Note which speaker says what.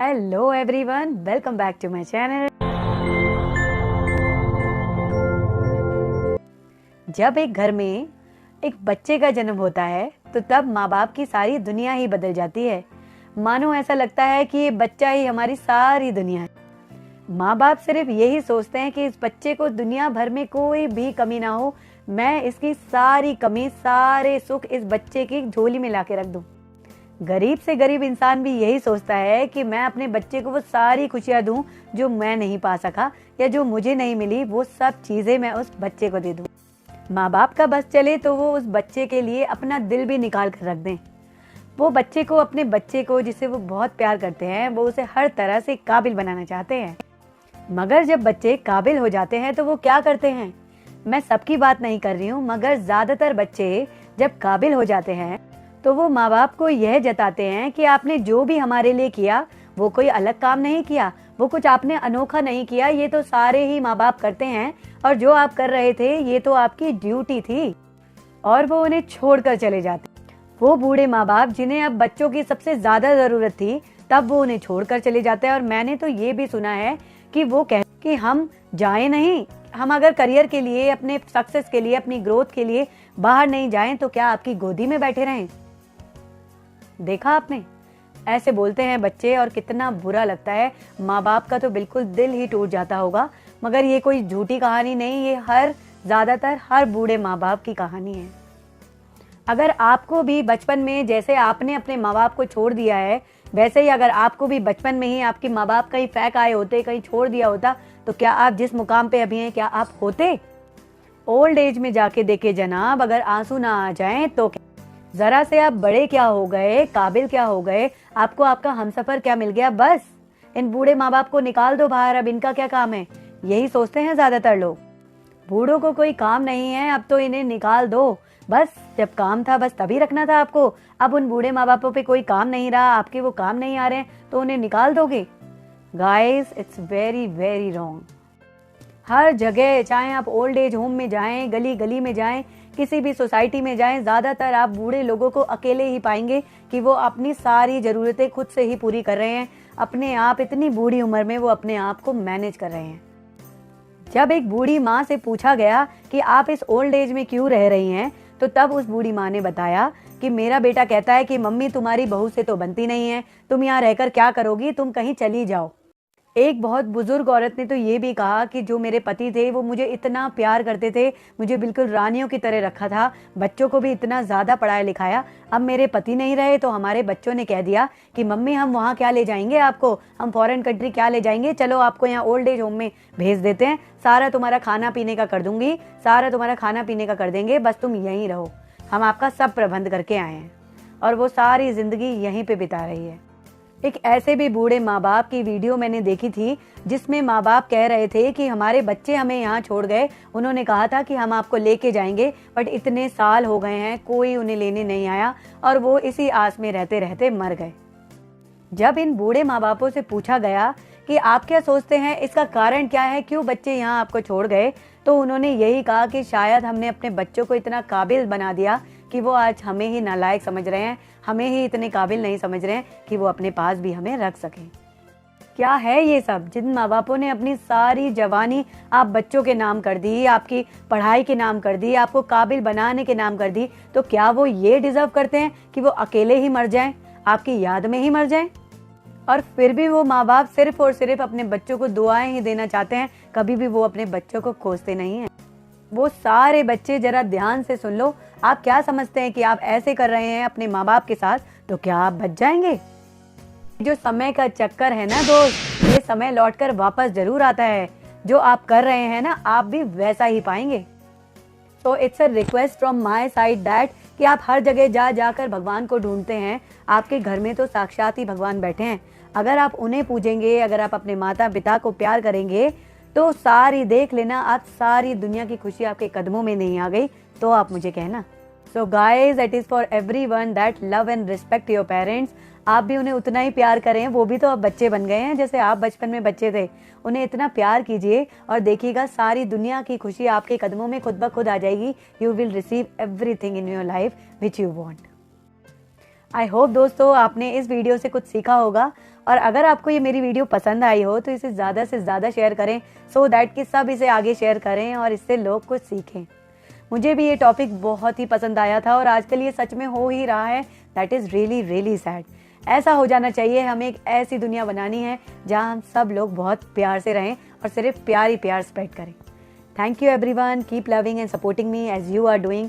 Speaker 1: Hello everyone, welcome back to my channel. जब एक घर में एक बच्चे का जन्म होता है तो तब माँ बाप की सारी दुनिया ही बदल जाती है। मानो ऐसा लगता है कि ये बच्चा ही हमारी सारी दुनिया है। माँ बाप सिर्फ यही सोचते हैं कि इस बच्चे को दुनिया भर में कोई भी कमी ना हो, मैं इसकी सारी कमी सारे सुख इस बच्चे की झोली में लाके रख दूं। गरीब से गरीब इंसान भी यही सोचता है कि मैं अपने बच्चे को वो सारी खुशियां दूं जो मैं नहीं पा सका या जो मुझे नहीं मिली, वो सब चीजें मैं उस बच्चे को दे दूं। माँ बाप का बस चले तो वो उस बच्चे के लिए अपना दिल भी निकाल कर रख दें। वो बच्चे को, अपने बच्चे को जिसे वो बहुत प्यार करते हैं, वो उसे हर तरह से काबिल बनाना चाहते हैं। मगर जब बच्चे काबिल हो जाते हैं तो वो क्या करते हैं? मैं सबकी बात नहीं कर रही हूँ, मगर ज्यादातर बच्चे जब काबिल हो जाते हैं तो वो माँ बाप को यह जताते हैं कि आपने जो भी हमारे लिए किया वो कोई अलग काम नहीं किया, वो कुछ आपने अनोखा नहीं किया, ये तो सारे ही माँ बाप करते हैं और जो आप कर रहे थे ये तो आपकी ड्यूटी थी। और वो उन्हें छोड़कर चले जाते। वो बूढ़े माँ बाप जिन्हें अब बच्चों की सबसे ज्यादा जरूरत थी, तब वो उन्हें छोड़कर चले जाते हैं। और मैंने तो ये भी सुना है कि वो कहते कि हम जाए नहीं, हम अगर करियर के लिए, अपने सक्सेस के लिए, अपनी ग्रोथ के लिए बाहर नहीं जाएं तो क्या आपकी गोदी में बैठे रहें? देखा आपने, ऐसे बोलते हैं बच्चे और कितना बुरा लगता है। माँ बाप का तो बिल्कुल दिल ही टूट जाता होगा। मगर ये कोई झूठी कहानी नहीं, ये ज्यादातर हर बूढ़े माँ बाप की कहानी है। अगर आपको भी बचपन में जैसे आपने अपने माँ बाप को छोड़ दिया है, वैसे ही अगर आपको भी बचपन में ही आपके माँ बाप कहीं फेंक आए होते, कहीं छोड़ दिया होता, तो क्या आप जिस मुकाम पे अभी हैं, क्या आप होते? ओल्ड एज में जाके देखे जनाब, अगर आंसू ना आ जाएं तो क्या? जरा से आप बड़े क्या हो गए, काबिल क्या हो गए, आपको आपका हमसफर क्या मिल गया, बस इन बूढ़े माँ बाप को निकाल दो बाहर, अब इनका क्या काम है, यही सोचते हैं ज्यादातर लोग। बूढ़ों को कोई काम नहीं है, अब तो इन्हें निकाल दो, बस जब काम था बस तभी रखना था आपको। अब उन बूढ़े माँ बापों पे कोई काम नहीं रहा, आपके वो काम नहीं आ रहे हैं तो उन्हें निकाल दोगे? Guys, it's very very wrong. हर जगह, चाहे आप ओल्ड एज होम में जाएं, गली गली में जाएं, किसी भी सोसाइटी में जाएं, ज्यादातर आप बूढ़े लोगों को अकेले ही पाएंगे कि वो अपनी सारी जरूरतें खुद से ही पूरी कर रहे हैं। अपने आप, इतनी बूढ़ी उम्र में वो अपने आप को मैनेज कर रहे हैं। जब एक बूढ़ी माँ से पूछा गया कि आप इस ओल्ड एज में क्यों रह रही हैं, तो तब उस बूढ़ी माँ ने बताया कि मेरा बेटा कहता है कि मम्मी तुम्हारी बहू से तो बनती नहीं है, तुम यहाँ रहकर क्या करोगी, तुम कहीं चली जाओ। एक बहुत बुजुर्ग औरत ने तो ये भी कहा कि जो मेरे पति थे वो मुझे इतना प्यार करते थे, मुझे बिल्कुल रानियों की तरह रखा था, बच्चों को भी इतना ज्यादा पढ़ाया लिखाया, अब मेरे पति नहीं रहे तो हमारे बच्चों ने कह दिया कि मम्मी हम वहाँ क्या ले जाएंगे आपको, हम फॉरेन कंट्री क्या ले जाएंगे, चलो आपको यहाँ ओल्ड एज होम में भेज देते हैं, सारा तुम्हारा खाना पीने का कर दूंगी, सारा तुम्हारा खाना पीने का कर देंगे, बस तुम यहीं रहो, हम आपका सब प्रबंध करके आए हैं। और वो सारी जिंदगी यहीं पे बिता रही है। एक ऐसे भी बूढ़े माँ बाप की वीडियो मैंने देखी थी जिसमें माँ बाप कह रहे थे कि हमारे बच्चे हमें यहाँ छोड़ गए, उन्होंने कहा था कि हम आपको लेके जाएंगे, बट इतने साल हो गए हैं कोई उन्हें लेने नहीं आया और वो इसी आस में रहते रहते मर गए। जब इन बूढ़े माँ बापों से पूछा गया कि आप क्या सोचते हैं, इसका कारण क्या है, क्यों बच्चे यहाँ आपको छोड़ गए, तो उन्होंने यही कहा कि शायद हमने अपने बच्चों को इतना काबिल बना दिया कि वो आज हमें ही नालायक समझ रहे हैं, हमें ही इतने काबिल नहीं समझ रहे हैं कि वो अपने पास भी हमें रख सकें। क्या है ये सब? जिन माँ बापों ने अपनी सारी जवानी आप बच्चों के नाम कर दी, आपकी पढ़ाई के नाम कर दी, आपको काबिल बनाने के नाम कर दी, तो क्या वो ये डिजर्व करते हैं कि वो अकेले ही मर जाएं, आपकी याद में ही मर जाएं? और फिर भी वो माँ बाप सिर्फ और सिर्फ अपने बच्चों को दुआएं ही देना चाहते हैं, कभी भी वो अपने बच्चों को खोजते नहीं हैं। वो सारे बच्चे जरा ध्यान से सुन लो, आप क्या समझते हैं कि आप ऐसे कर रहे हैं अपने माँ बाप के साथ, तो क्या आप बच जाएंगे? जो समय का चक्कर है ना दोस्त, ये समय लौटकर वापस जरूर आता है। जो आप कर रहे हैं ना, आप भी वैसा ही पाएंगे। So it's a request from my side that कि आप हर जगह जा जाकर भगवान को ढूंढते हैं, आपके घर में तो साक्षात ही भगवान बैठे हैं। अगर आप उन्हें पूजेंगे, अगर आप अपने माता पिता को प्यार करेंगे, तो सारी देख लेना, आज सारी दुनिया की खुशी आपके कदमों में नहीं आ गई तो आप मुझे कहना। So guys, it is for everyone that love and respect your parents. आप भी उन्हें उतना ही प्यार करें, वो भी तो अब बच्चे बन गए हैं जैसे आप बचपन में बच्चे थे। उन्हें इतना प्यार कीजिए और देखिएगा सारी दुनिया की खुशी आपके कदमों में खुद ब खुद आ जाएगी। You will receive everything in your life which you want. I hope दोस्तों आपने इस वीडियो से कुछ सीखा होगा और अगर आपको ये मेरी वीडियो पसंद आई हो तो इसे ज़्यादा से ज़्यादा शेयर करें, सो दैट कि सब इसे आगे शेयर करें और इससे लोग कुछ सीखें। मुझे भी ये टॉपिक बहुत ही पसंद आया था और आजकल ये सच में हो ही रहा है। That is really really sad. ऐसा हो जाना चाहिए। हमें एक ऐसी दुनिया बनानी है जहाँ हम सब लोग बहुत प्यार से रहें और सिर्फ प्यार ही प्यार स्प्रेड करें। Thank you everyone, keep loving and supporting me as you are doing.